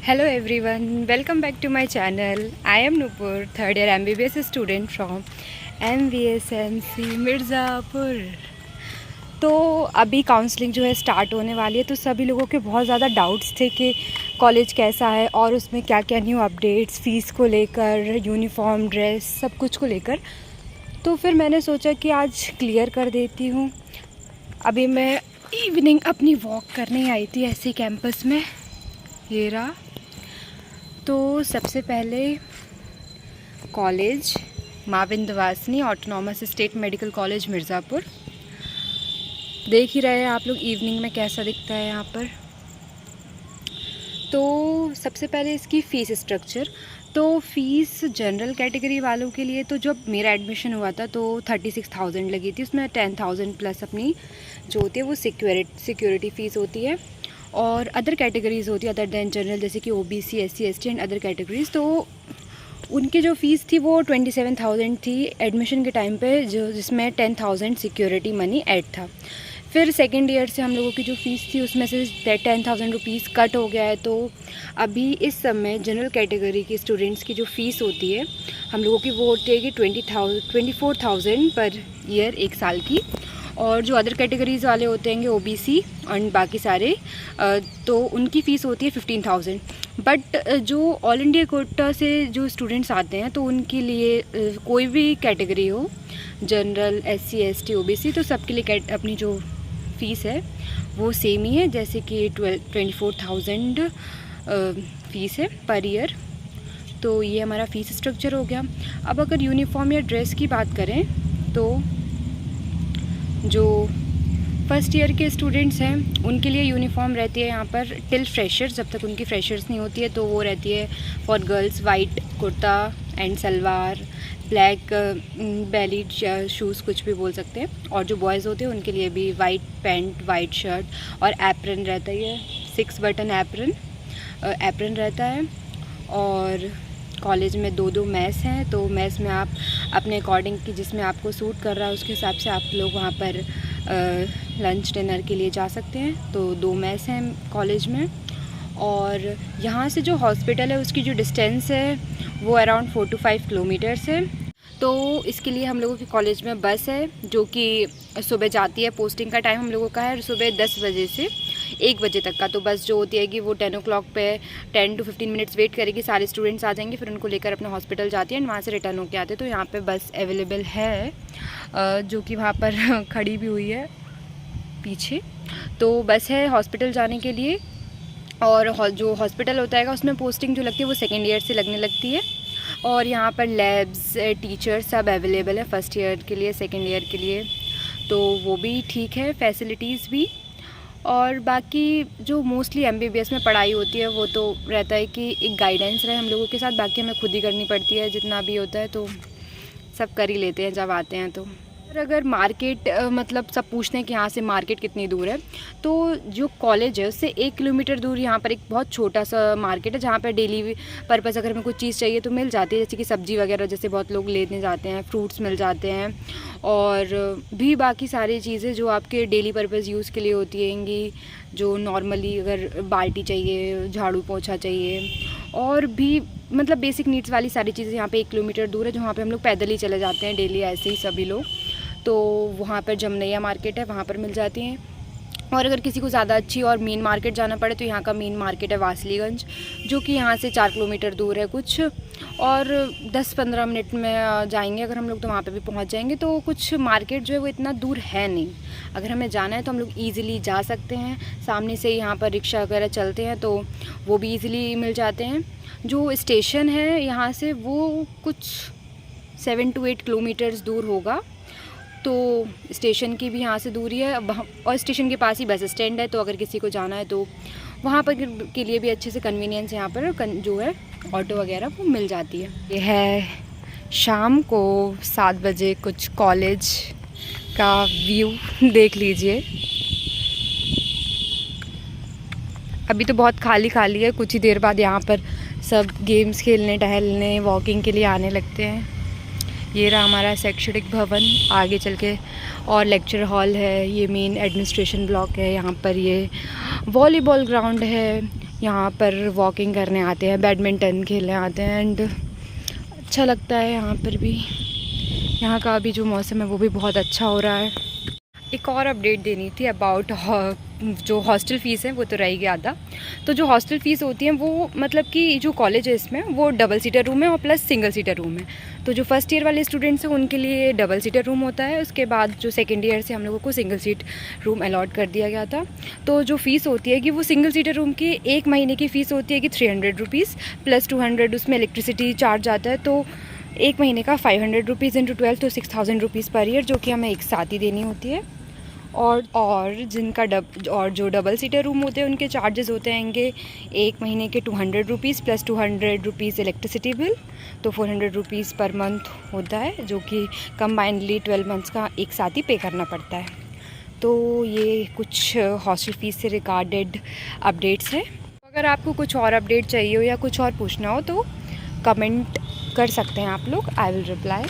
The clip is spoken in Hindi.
Hello everyone, welcome back to my channel. I am Nupur, third year MBBS student from MVSMC Mirzapur. तो अभी काउंसलिंग जो है स्टार्ट होने वाली है, तो सभी लोगों के बहुत ज़्यादा डाउट्स थे कि कॉलेज कैसा है और उसमें क्या क्या न्यू अपडेट्स, फ़ीस को लेकर, यूनिफॉर्म, ड्रेस, सब कुछ को लेकर। तो फिर मैंने सोचा कि आज क्लियर कर देती हूँ। अभी मैं इवनिंग अपनी वॉक करने आई थी ऐसे कैंपस में, ये रहा। तो सबसे पहले कॉलेज माँ Vindhyavasini autonomous state medical college Mirzapur, देख ही रहे हैं आप लोग इवनिंग में कैसा दिखता है यहाँ पर। तो सबसे पहले इसकी फ़ीस स्ट्रक्चर। तो फ़ीस जनरल कैटेगरी वालों के लिए, तो जब मेरा एडमिशन हुआ था तो 36,000 लगी थी। उसमें 10,000 प्लस अपनी जो होती है वो सिक्योरिटी फ़ीस होती है, और अदर कैटेगरीज़ होती है अदर दैन जनरल, जैसे कि OBC, SC, ST and other categories. तो उनकी जो फ़ीस थी वो 27,000 थी एडमिशन के टाइम पे, जिसमें 10,000 सिक्योरिटी मनी ऐड था। फिर सेकेंड ईयर से हम लोगों की जो फ़ीस थी उसमें से 10,000 रुपीज़ कट हो गया है। तो अभी इस समय जनरल कैटेगरी के स्टूडेंट्स की जो फ़ीस होती है हम लोगों की वो होती है कि 24,000 पर ईयर, एक साल की। और जो अदर कैटेगरीज़ वाले होते हैं OBC और बाकी सारे, तो उनकी फ़ीस होती है 15,000। बट जो ऑल इंडिया कोटा से जो स्टूडेंट्स आते हैं तो उनके लिए कोई भी कैटेगरी हो, जनरल, SC, ST, OBC, तो सबके लिए अपनी जो फ़ीस है वो सेम ही है, जैसे कि 24,000 फ़ीस है पर ईयर। तो ये हमारा फ़ीस स्ट्रक्चर हो गया। अब अगर यूनिफॉर्म या ड्रेस की बात करें तो जो फर्स्ट ईयर के स्टूडेंट्स हैं उनके लिए यूनिफॉर्म रहती है यहाँ पर टिल फ्रेशर्स, जब तक उनकी फ्रेशर्स नहीं होती है तो वो रहती है for girls white kurta and salwar, black bellied shoes, कुछ भी बोल सकते हैं। और जो बॉयज़ होते हैं उनके लिए भी वाइट पैंट, वाइट शर्ट और एप्रन रहता है, 6 बटन एप्रन रहता है। और कॉलेज में 2 मैस हैं, तो मैस में आप अपने अकॉर्डिंग कि जिसमें आपको सूट कर रहा है उसके हिसाब से आप लोग वहाँ पर लंच डिनर के लिए जा सकते हैं। तो 2 मैस हैं कॉलेज में। और यहाँ से जो हॉस्पिटल है उसकी जो डिस्टेंस है वो अराउंड 4 to 5 किलोमीटर्स है। तो इसके लिए हम लोगों के कॉलेज में बस है जो कि सुबह जाती है। पोस्टिंग का टाइम हम लोगों का है सुबह 10 बजे से 1 बजे तक का। तो बस जो होती है कि वो 10 o'clock पे 10 to 15 मिनट्स वेट करेगी, सारे स्टूडेंट्स आ जाएंगे, फिर उनको लेकर अपने हॉस्पिटल जाती है एंड वहाँ से रिटर्न होके आते हैं। तो यहाँ पे बस अवेलेबल है, जो कि वहाँ पर खड़ी भी हुई है पीछे। तो बस है हॉस्पिटल जाने के लिए। और जो हॉस्पिटल होता है उसमें पोस्टिंग जो लगती है वो सेकेंड ईयर से लगने लगती है। और यहाँ पर लैब्स, टीचर्स सब अवेलेबल है फर्स्ट ईयर के लिए, सेकेंड ईयर के लिए, तो वो भी ठीक है, फैसिलिटीज़ भी। और बाकी जो मोस्टली MBBS में पढ़ाई होती है वो तो रहता है कि एक गाइडेंस रहे हम लोगों के साथ, बाकी हमें खुद ही करनी पड़ती है जितना भी होता है, तो सब कर ही लेते हैं जब आते हैं। तो अगर मार्केट मतलब सब पूछते हैं कि यहाँ से मार्केट कितनी दूर है, तो जो कॉलेज है उससे 1 किलोमीटर दूर यहाँ पर एक बहुत छोटा सा मार्केट है जहाँ पर डेली पर्पज़ अगर हमें कुछ चीज़ चाहिए तो मिल जाती है, जैसे कि सब्ज़ी वगैरह, जैसे बहुत लोग लेने जाते हैं, फ्रूट्स मिल जाते हैं। और भी बाकी सारी चीज़ें जो आपके डेली पर्पज़ यूज़ के लिए होती हैंगी, जो नॉर्मली अगर बाल्टी चाहिए, झाड़ू पोछा चाहिए, और भी मतलब बेसिक नीड्स वाली सारी चीज़ें यहाँ पे 1 किलोमीटर दूर है, जहाँ पे हम लोग पैदल ही चले जाते हैं डेली, ऐसे ही सभी लोग। तो वहाँ पर जमनैया मार्केट है, वहाँ पर मिल जाती हैं। और अगर किसी को ज़्यादा अच्छी और मेन मार्केट जाना पड़े तो यहाँ का मेन मार्केट है वासलीगंज, जो कि यहाँ से 4 किलोमीटर दूर है कुछ, और 10-15 मिनट में जाएंगे अगर हम लोग तो वहाँ पे भी पहुँच जाएंगे। तो कुछ मार्केट जो है वो इतना दूर है नहीं, अगर हमें जाना है तो हम लोग ईज़िली जा सकते हैं। सामने से यहाँ पर रिक्शा वगैरह चलते हैं तो वो भी ईज़िली मिल जाते हैं। जो स्टेशन है यहाँ से वो कुछ 7 to 8 किलोमीटर्स दूर होगा, तो स्टेशन की भी यहाँ से दूरी है। और स्टेशन के पास ही बस स्टैंड है, तो अगर किसी को जाना है तो वहाँ पर के लिए भी अच्छे से कन्वीनियंस यहाँ पर जो है ऑटो वगैरह वो मिल जाती है। ये है शाम को 7 बजे कुछ कॉलेज का व्यू, देख लीजिए। अभी तो बहुत खाली खाली है, कुछ ही देर बाद यहाँ पर सब गेम्स खेलने, टहलने, वॉकिंग के लिए आने लगते हैं। ये रहा हमारा शैक्षणिक भवन, आगे चल के और लेक्चर हॉल है, ये मेन एडमिनिस्ट्रेशन ब्लॉक है। यहाँ पर ये वॉलीबॉल ग्राउंड है, यहाँ पर वॉकिंग करने आते हैं, बैडमिंटन खेलने आते हैं एंड अच्छा लगता है यहाँ पर भी। यहाँ का अभी जो मौसम है वो भी बहुत अच्छा हो रहा है। एक और अपडेट देनी थी अबाउट जो हॉस्टल फ़ीस है वो तो रह ही गया था। तो जो हॉस्टल फ़ीस होती है वो मतलब कि जो कॉलेज है इसमें वो डबल सीटर रूम है और प्लस सिंगल सीटर रूम है। तो जो फर्स्ट ईयर वाले स्टूडेंट्स हैं उनके लिए डबल सीटर रूम होता है, उसके बाद जो सेकेंड ईयर से हम लोगों को सिंगल सीट रूम अलॉट कर दिया गया था। तो जो फ़ीस होती है कि वो सिंगल सीटर रूम की 1 महीने की फ़ीस होती है कि 300 रुपीज़ प्लस 200 उसमें इलेक्ट्रिसिटी चार्ज आता है। तो 1 महीने का 500 रुपीज़ इंटू 12 तो 6000 रुपीज़ पर ईयर, जो कि हमें एक साथ ही देनी होती है। और जिनका जो डबल सीटर रूम होते हैं उनके चार्जेस होते हैं 1 महीने के 200 rupees plus 200 rupees electricity bill, तो 400 रुपीज़ पर मंथ होता है, जो कि कंबाइंडली 12 मंथ्स का एक साथ ही पे करना पड़ता है। तो ये कुछ हॉस्टल फ़ीस से रिगार्डेड अपडेट्स हैं। अगर आपको कुछ और अपडेट चाहिए हो या कुछ और पूछना हो तो कमेंट कर सकते हैं आप लोग, आई विल रिप्लाई।